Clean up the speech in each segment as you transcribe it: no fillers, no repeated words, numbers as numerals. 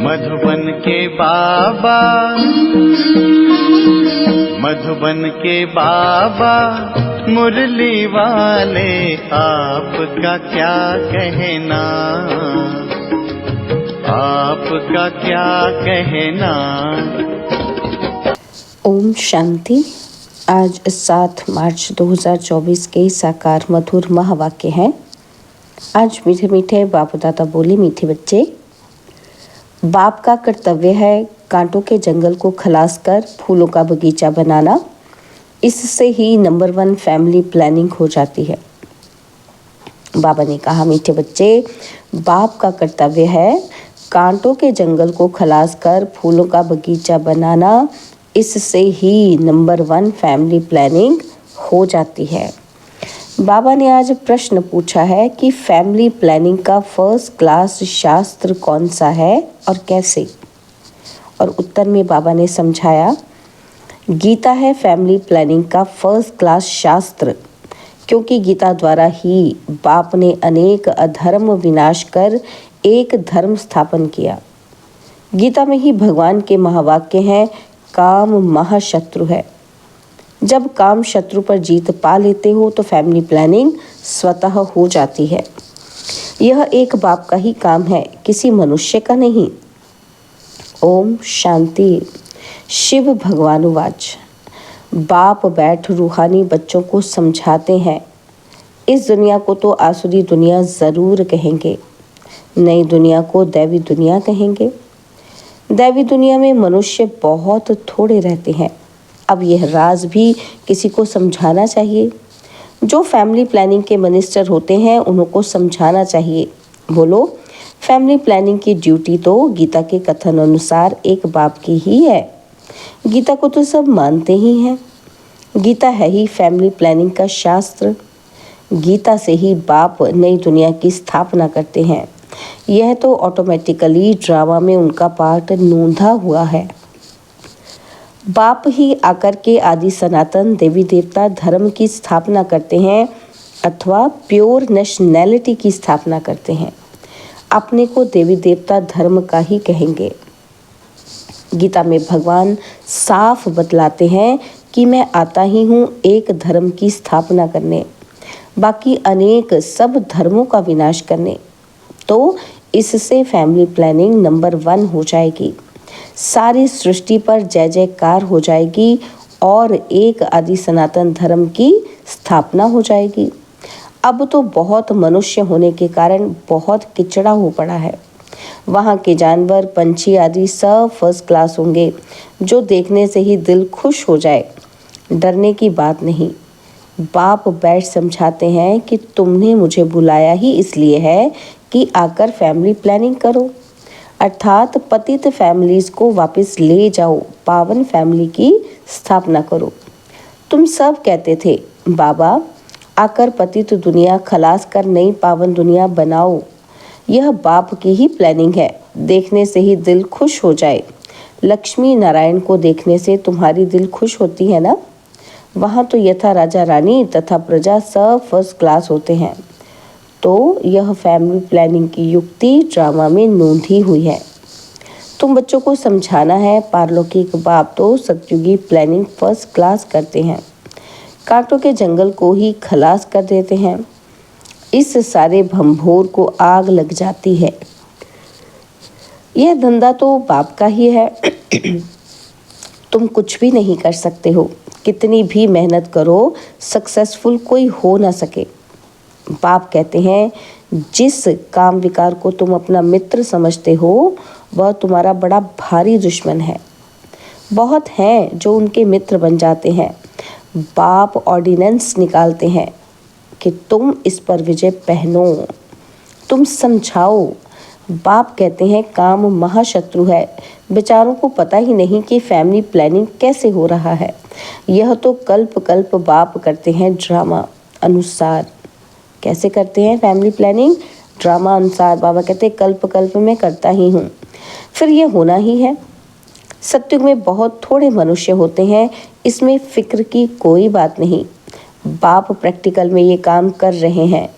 मधुबन के बाबा, मधुबन के बाबा मुरली वाले, आपका क्या कहना, आपका क्या कहना। ओम शांति। आज 7 मार्च 2024 के साकार मधुर महावाक्य हैं। आज मीठे मीठे बाप दादा बोले, मीठे बच्चे, बाप का कर्तव्य है कांटों के जंगल को खलास कर फूलों का बगीचा बनाना। इससे ही नंबर 1 फैमिली प्लानिंग हो जाती है। बाबा ने कहा, मीठे बच्चे, बाप का कर्तव्य है कांटों के जंगल को खलास कर फूलों का बगीचा बनाना। इससे ही नंबर 1 फैमिली प्लानिंग हो जाती है। बाबा ने आज प्रश्न पूछा है कि फैमिली प्लानिंग का फर्स्ट क्लास शास्त्र कौन सा है और कैसे। और उत्तर में बाबा ने समझाया, गीता है फैमिली प्लानिंग का फर्स्ट क्लास शास्त्र, क्योंकि गीता द्वारा ही बाप ने अनेक अधर्म विनाश कर एक धर्म स्थापन किया। गीता में ही भगवान के महावाक्य हैं, काम महाशत्रु है। जब काम शत्रु पर जीत पा लेते हो तो फैमिली प्लानिंग स्वतः हो जाती है। यह एक बाप का ही काम है, किसी मनुष्य का नहीं। ओम शांति। शिव भगवानुवाच। बाप बैठ रूहानी बच्चों को समझाते हैं, इस दुनिया को तो आसुरी दुनिया ज़रूर कहेंगे, नई दुनिया को दैवी दुनिया कहेंगे। दैवी दुनिया में मनुष्य बहुत थोड़े रहते हैं। अब यह राज भी किसी को समझाना चाहिए। जो फैमिली प्लानिंग के मिनिस्टर होते हैं उनको समझाना चाहिए। बोलो, फैमिली प्लानिंग की ड्यूटी तो गीता के कथन अनुसार एक बाप की ही है। गीता को तो सब मानते ही हैं। गीता है ही फैमिली प्लानिंग का शास्त्र। गीता से ही बाप नई दुनिया की स्थापना करते हैं। यह तो ऑटोमेटिकली ड्रामा में उनका पार्ट नोंधा हुआ है। बाप ही आकर के आदि सनातन देवी देवता धर्म की स्थापना करते हैं अथवा प्योर नेशनैलिटी की स्थापना करते हैं। अपने को देवी देवता धर्म का ही कहेंगे। गीता में भगवान साफ बतलाते हैं कि मैं आता ही हूँ एक धर्म की स्थापना करने, बाकी अनेक सब धर्मों का विनाश करने। तो इससे फैमिली प्लानिंग नंबर 1 हो जाएगी। सारी सृष्टि पर जय जयकार हो जाएगी और एक आदि सनातन धर्म की स्थापना हो जाएगी। अब तो बहुत मनुष्य होने के कारण बहुत किचड़ा हो पड़ा है। वहाँ के जानवर, पंछी आदि सब फर्स्ट क्लास होंगे, जो देखने से ही दिल खुश हो जाए। डरने की बात नहीं। बाप बैठ समझाते हैं कि तुमने मुझे बुलाया ही इसलिए है कि आकर फैमिली प्लानिंग करो, अर्थात पतित फैमिलीज को वापस ले जाओ, पावन फैमिली की स्थापना करो। तुम सब कहते थे, बाबा आकर पतित दुनिया खलास कर नई पावन दुनिया बनाओ। यह बाप की ही प्लानिंग है, देखने से ही दिल खुश हो जाए। लक्ष्मी नारायण को देखने से तुम्हारी दिल खुश होती है ना। वहाँ तो यथा राजा रानी तथा प्रजा सब फर्स्ट क्लास होते हैं। तो यह फैमिली प्लानिंग की युक्ति ड्रामा में नोंधी हुई है। तुम बच्चों को समझाना है, पारलौकिक बाप तो सतयुगी प्लानिंग फर्स्ट क्लास करते हैं, कांटों के जंगल को ही खलास कर देते हैं। इस सारे भंभोर को आग लग जाती है। यह धंधा तो बाप का ही है। तुम कुछ भी नहीं कर सकते हो, कितनी भी मेहनत करो सक्सेसफुल कोई हो ना सके। बाप कहते हैं, जिस काम विकार को तुम अपना मित्र समझते हो वह तुम्हारा बड़ा भारी दुश्मन है। बहुत हैं जो उनके मित्र बन जाते हैं। बाप ऑर्डिनेंस निकालते हैं कि तुम इस पर विजय पहनो, तुम समझाओ। बाप कहते हैं काम महाशत्रु है। बेचारों को पता ही नहीं कि फैमिली प्लानिंग कैसे हो रहा है। यह तो कल्प कल्प बाप करते हैं ड्रामा अनुसार। कैसे करते हैं फैमिली प्लानिंग? ड्रामा अनुसार। बाबा कहते हैं कल्प कल्प में करता ही हूँ। फिर यह होना ही है। सत्युग में बहुत थोड़े मनुष्य होते हैं, इसमें फिक्र की कोई बात नहीं। बाप प्रैक्टिकल में ये काम कर रहे हैं।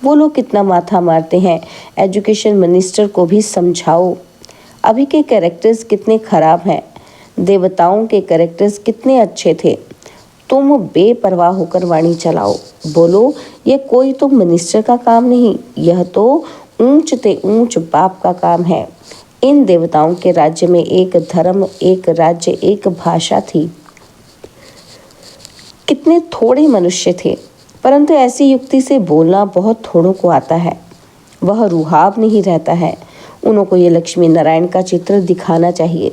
वो लोग कितना माथा मारते हैं। एजुकेशन मिनिस्टर को भी समझाओ। अभी के कैरेक्टर्स कितने खराब हैं, देवताओं के कैरेक्टर्स कितने अच्छे थे। तुम बेपरवाह होकर वाणी चलाओ, बोलो ये कोई तो मिनिस्टर का काम नहीं, यह तो ऊंच ते ऊंच बाप का काम है। इन देवताओं के राज्य में एक धर्म, एक राज्य, एक भाषा थी। कितने थोड़े मनुष्य थे, परंतु ऐसी युक्ति से बोलना बहुत थोड़ों को आता है। वह रुहाब नहीं रहता है। उनको ये लक्ष्मी नारायण का चित्र दिखाना चाहिए।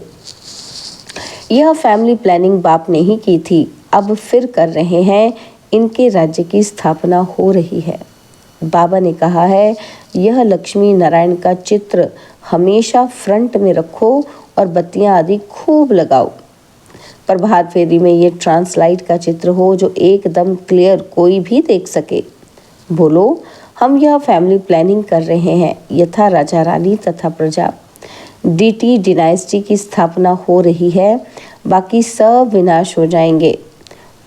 यह फैमिली प्लानिंग बाप ने ही की थी, अब फिर कर रहे हैं। इनके राज्य की स्थापना हो रही है। बाबा ने कहा है, यह लक्ष्मी नारायण का चित्र हमेशा फ्रंट में रखो और बत्तियां आदि खूब लगाओ। प्रभात फेरी में ये ट्रांसलाइट का चित्र हो जो एकदम क्लियर कोई भी देख सके। बोलो हम यह फैमिली प्लानिंग कर रहे हैं, यथा राजा रानी तथा प्रजा। डीटी डिनाइस्टी की स्थापना हो रही है, बाकी सब विनाश हो जाएंगे।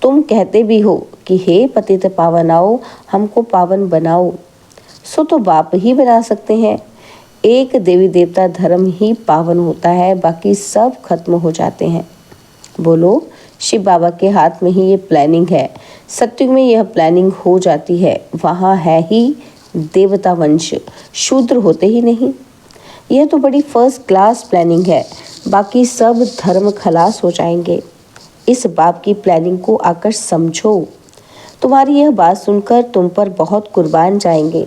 तुम कहते भी हो कि हे पतित पावन आओ, हमको पावन बनाओ, सो तो बाप ही बना सकते हैं। एक देवी देवता धर्म ही पावन होता है, बाकी सब खत्म हो जाते हैं। बोलो शिव बाबा के हाथ में ही ये प्लानिंग है। सत्युग में यह प्लानिंग हो जाती है, वहाँ है ही देवता वंश, शूद्र होते ही नहीं। यह तो बड़ी फर्स्ट क्लास प्लानिंग है, बाकी सब धर्म खलास हो जाएंगे। इस बाप की प्लानिंग को आकर समझो। तुम्हारी यह बात सुनकर तुम पर बहुत कुर्बान जाएंगे।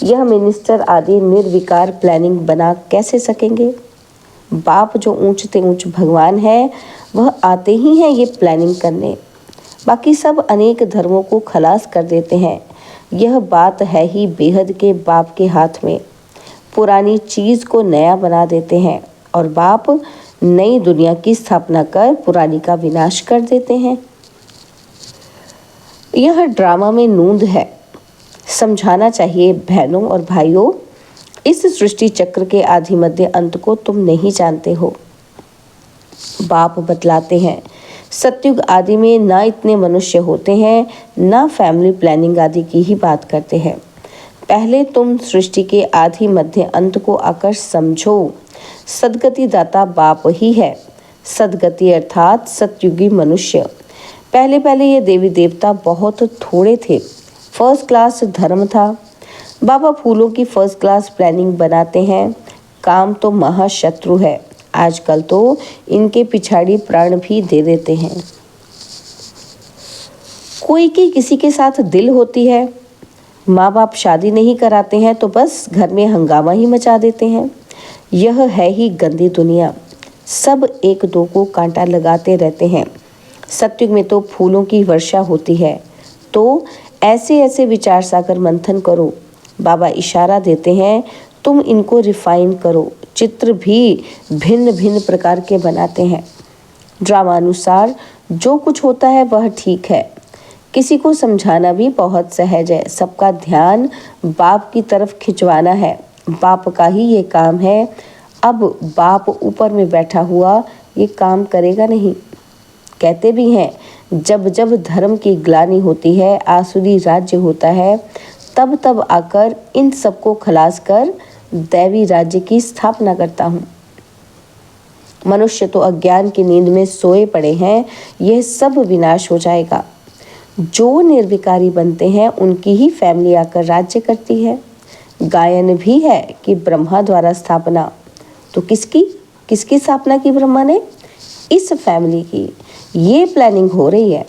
यह मिनिस्टर आदि निर्विकार प्लानिंग बना कैसे सकेंगे? बाप जो ऊंचते ऊंच भगवान है, वह आते ही हैं ये प्लानिंग करने। बाकी सब अनेक धर्मों को खलास कर देते हैं। यह बात है ही बेहद के बाप के हाथ में। पुरानी चीज को नया बना देते हैं और बाप नई दुनिया की स्थापना कर पुरानी का विनाश कर देते हैं। यह ड्रामा में नूंद है। समझाना चाहिए बहनों और भाइयों, इस सृष्टि चक्र के आदि मध्य अंत को तुम नहीं जानते हो। बाप बतलाते हैं, सतयुग आदि में ना इतने मनुष्य होते हैं, ना फैमिली प्लानिंग आदि की ही बात करते हैं। पहले तुम सृष्टि के आदि मध्य अंत को आकर समझो। सदगति दाता बाप ही है। सदगति अर्थात सतयुगी मनुष्य। पहले पहले ये देवी देवता बहुत थोड़े थे। फर्स्ट क्लास धर्म था। बाबा फूलों की फर्स्ट क्लास प्लानिंग बनाते हैं। काम तो महाशत्रु है। आजकल तो इनके पिछाड़ी प्राण भी दे देते हैं। कोई की किसी के साथ दिल होती है, माँ बाप शादी नहीं कराते हैं तो बस घर में हंगामा ही मचा देते हैं। यह है ही गंदी दुनिया। सब एक दो को कांटा लगाते रहते हैं। सत्युग में तो फूलों की वर्षा होती है। तो ऐसे ऐसे विचार सागर मंथन करो। बाबा इशारा देते हैं, तुम इनको रिफाइन करो। चित्र भी भिन्न भिन्न प्रकार के बनाते हैं। ड्रामा अनुसार जो कुछ होता है वह ठीक है। किसी को समझाना भी बहुत सहज है। सबका ध्यान बाप की तरफ खिंचवाना है। बाप का ही ये काम है। अब बाप ऊपर में बैठा हुआ ये काम करेगा नहीं। कहते भी हैं, जब जब धर्म की ग्लानि होती है, आसुरी राज्य होता है, तब तब आकर इन सबको खलास कर दैवी राज्य की स्थापना करता हूँ। मनुष्य तो अज्ञान की नींद में सोए पड़े हैं। यह सब विनाश हो जाएगा। जो निर्विकारी बनते हैं उनकी ही फैमिली आकर राज्य करती है। गायन भी है कि ब्रह्मा द्वारा स्थापना। तो किसकी स्थापना की ब्रह्मा ने? इस फैमिली की। ये प्लानिंग हो रही है।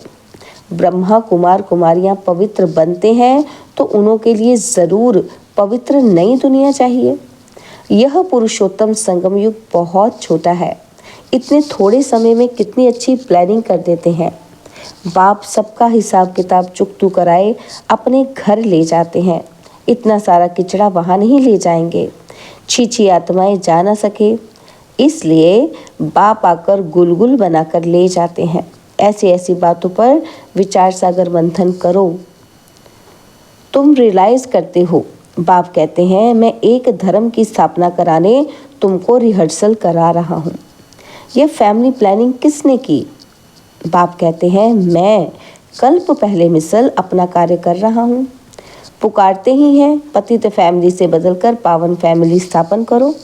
ब्रह्मा कुमार कुमारियां पवित्र बनते हैं तो उन्हों के लिए जरूर पवित्र नई दुनिया चाहिए। यह पुरुषोत्तम संगम युग बहुत छोटा है। इतने थोड़े समय में कितनी अच्छी प्लानिंग कर देते हैं। बाप सबका हिसाब किताब चुकतू कराए अपने घर ले जाते हैं। इतना सारा किचड़ा वहाँ नहीं ले जाएंगे। छीछी आत्माएं जा ना सके, इसलिए बाप आकर गुलगुल बनाकर ले जाते हैं। ऐसी ऐसी बातों पर विचार सागर मंथन करो। तुम रियलाइज करते हो। बाप कहते हैं, मैं एक धर्म की स्थापना कराने तुमको रिहर्सल करा रहा हूँ। यह फैमिली प्लानिंग किसने की? बाप कहते हैं, मैं कल्प पहले मिसल अपना कार्य कर रहा हूँ। पुकारते ही हैं, पतित फैमिली से बदलकर पावन फैमिली स्थापन करो।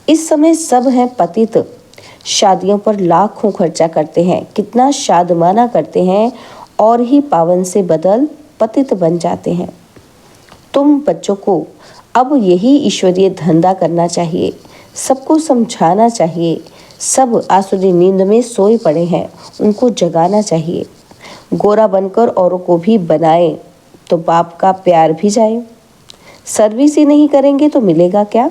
इस समय सब हैं पतित, शादियों पर लाखों खर्चा करते हैं, कितना शादमाना करते हैं और ही पावन से बदल पतित बन जाते हैं। तुम बच्चों को अब यही ईश्वरीय धंधा करना चाहिए, सबको समझाना चाहिए। सब आसुरी नींद में सोए पड़े हैं, उनको जगाना चाहिए। गोरा बनकर औरों को भी बनाए तो बाप का प्यार भी जाए। सर्विस ही नहीं करेंगे तो मिलेगा क्या?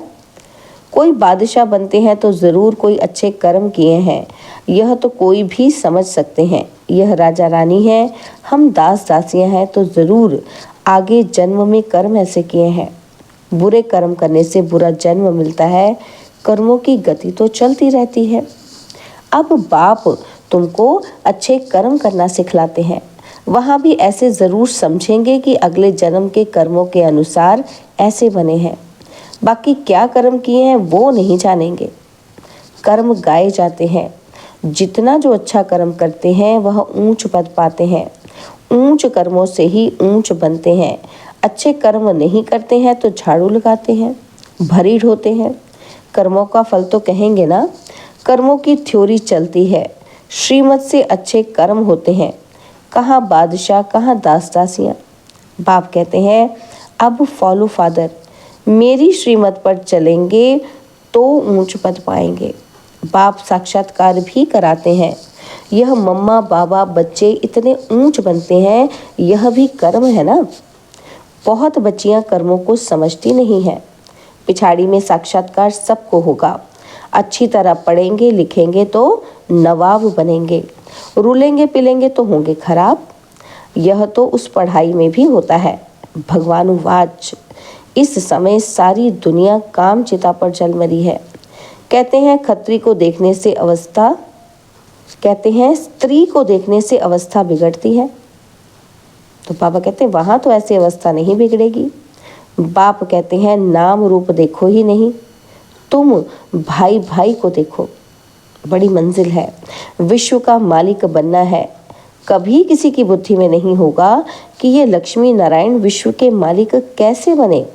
कोई बादशाह बनते हैं तो ज़रूर कोई अच्छे कर्म किए हैं, यह तो कोई भी समझ सकते हैं। यह राजा रानी है, हम दास दासियां हैं तो ज़रूर आगे जन्म में कर्म ऐसे किए हैं। बुरे कर्म करने से बुरा जन्म मिलता है, कर्मों की गति तो चलती रहती है। अब बाप तुमको अच्छे कर्म करना सिखलाते हैं, वहाँ भी ऐसे ज़रूर समझेंगे कि अगले जन्म के कर्मों के अनुसार ऐसे बने हैं। बाकी क्या कर्म किए हैं वो नहीं जानेंगे। कर्म गाए जाते हैं, जितना जो अच्छा कर्म करते हैं वह ऊंच पद पाते हैं। ऊंच कर्मों से ही ऊंच बनते हैं। अच्छे कर्म नहीं करते हैं तो झाड़ू लगाते हैं, भरीड़ होते हैं। कर्मों का फल तो कहेंगे ना, कर्मों की थ्योरी चलती है। श्रीमत से अच्छे कर्म होते हैं। कहाँ बादशाह, कहाँ दास दासियाँ। बाप कहते हैं अब फॉलो फादर, मेरी श्रीमत पर चलेंगे तो ऊंच पद पाएंगे। बाप साक्षात्कार भी कराते हैं। यह मम्मा बाबा बच्चे इतने ऊंच बनते हैं, यह भी कर्म है ना। बहुत बच्चियां कर्मों को समझती नहीं हैं। पिछाड़ी में साक्षात्कार सबको होगा। अच्छी तरह पढ़ेंगे लिखेंगे तो नवाब बनेंगे, रूलेंगे पिलेंगे तो होंगे खराब। यह तो उस पढ़ाई में भी होता है। भगवानुवाच, इस समय सारी दुनिया काम चिता पर चल मरी है। कहते हैं खत्री को देखने से अवस्था, कहते हैं स्त्री को देखने से अवस्था बिगड़ती है। तो पापा कहते हैं वहाँ तो ऐसी अवस्था नहीं बिगड़ेगी। बाप कहते हैं नाम रूप देखो ही नहीं, तुम भाई भाई को देखो। बड़ी मंजिल है, विश्व का मालिक बनना है। कभी किसी की बुद्धि में नहीं होगा कि ये लक्ष्मी नारायण विश्व के मालिक कैसे बने।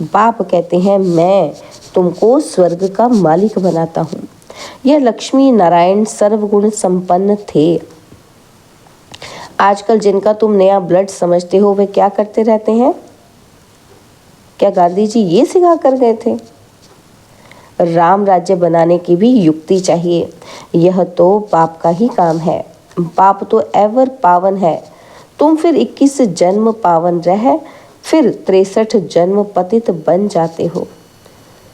बाप कहते हैं मैं तुमको स्वर्ग का मालिक बनाता हूँ। यह लक्ष्मी नारायण सर्वगुण संपन्न थे। आजकल जिनका तुम नया ब्लड समझते हो वे क्या करते रहते हैं? क्या गांधी जी ये सिखा कर गए थे? राम राज्य बनाने की भी युक्ति चाहिए। यह तो बाप का ही काम है। बाप तो एवर पावन है। तुम फिर 21 जन्म पावन रह, फिर 63 जन्म पतित बन जाते हो।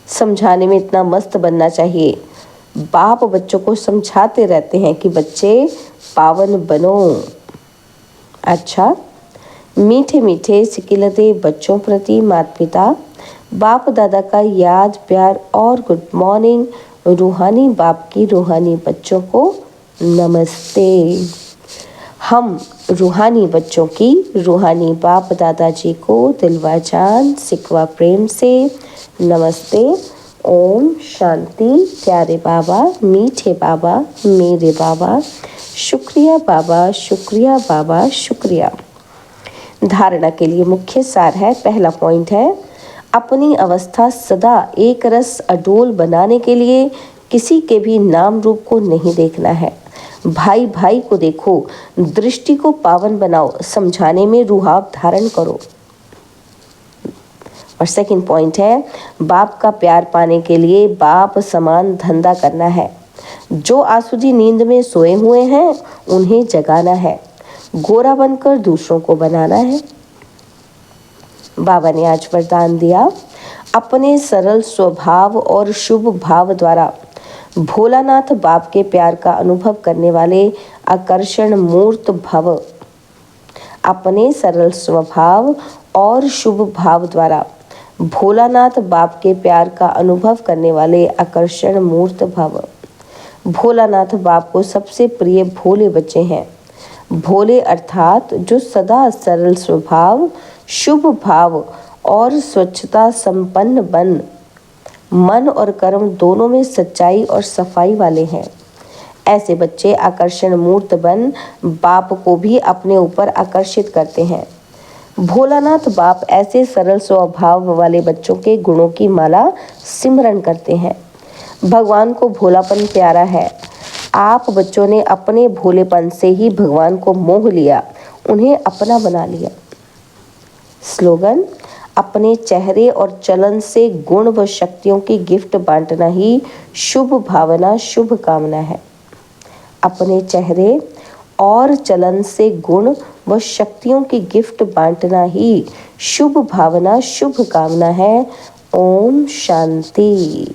समझाने में इतना मस्त बनना चाहिए। बाप बच्चों को समझाते रहते हैं कि बच्चे पावन बनो। अच्छा, मीठे मीठे सिकिलते बच्चों प्रति माता पिता बाप दादा का याद प्यार और गुड मॉर्निंग। रूहानी बाप की रूहानी बच्चों को नमस्ते। हम रूहानी बच्चों की रूहानी बाप दादाजी को दिलवा जान सिकवा प्रेम से नमस्ते। ओम शांति। प्यारे बाबा, मीठे बाबा, मेरे बाबा, शुक्रिया बाबा, शुक्रिया बाबा, शुक्रिया। धारणा के लिए मुख्य सार है, पहला पॉइंट है अपनी अवस्था सदा एक रस अडोल बनाने के लिए किसी के भी नाम रूप को नहीं देखना है। भाई भाई को देखो, दृष्टि को पावन बनाओ, समझाने में रुहाब धारण करो। और सेकंड पॉइंट है बाप का प्यार पाने के लिए बाप समान धंधा करना है। जो आसुदी नींद में सोए हुए हैं उन्हें जगाना है, गोरा बनकर दूसरों को बनाना है। बाबा ने आज वरदान दिया, अपने सरल स्वभाव और शुभ भाव द्वारा भोलानाथ बाप के प्यार का अनुभव करने वाले आकर्षण मूर्त भव। अपने सरल स्वभाव और शुभ भाव द्वारा भोलानाथ बाप के प्यार का अनुभव करने वाले आकर्षण मूर्त भव। भोलानाथ बाप को सबसे प्रिय भोले बच्चे हैं। भोले अर्थात जो सदा सरल स्वभाव, शुभ भाव और स्वच्छता संपन्न बन, मन और कर्म दोनों में सच्चाई और सफाई वाले हैं। ऐसे बच्चे आकर्षण मूर्त बन बाप को भी अपने ऊपर आकर्षित करते हैं। भोलानाथ बाप ऐसे सरल स्वभाव वाले बच्चों के गुणों की माला सिमरन करते हैं। भगवान को भोलापन प्यारा है। आप बच्चों ने अपने भोलेपन से ही भगवान को मोह लिया, उन्हें अपना बना लिया। स्लोगन: अपने चेहरे और चलन से गुण व शक्तियों की गिफ्ट बांटना ही शुभ भावना, शुभ कामना है। अपने चेहरे और चलन से गुण व शक्तियों की गिफ्ट बांटना ही शुभ भावना, शुभ कामना है। ओम शांति।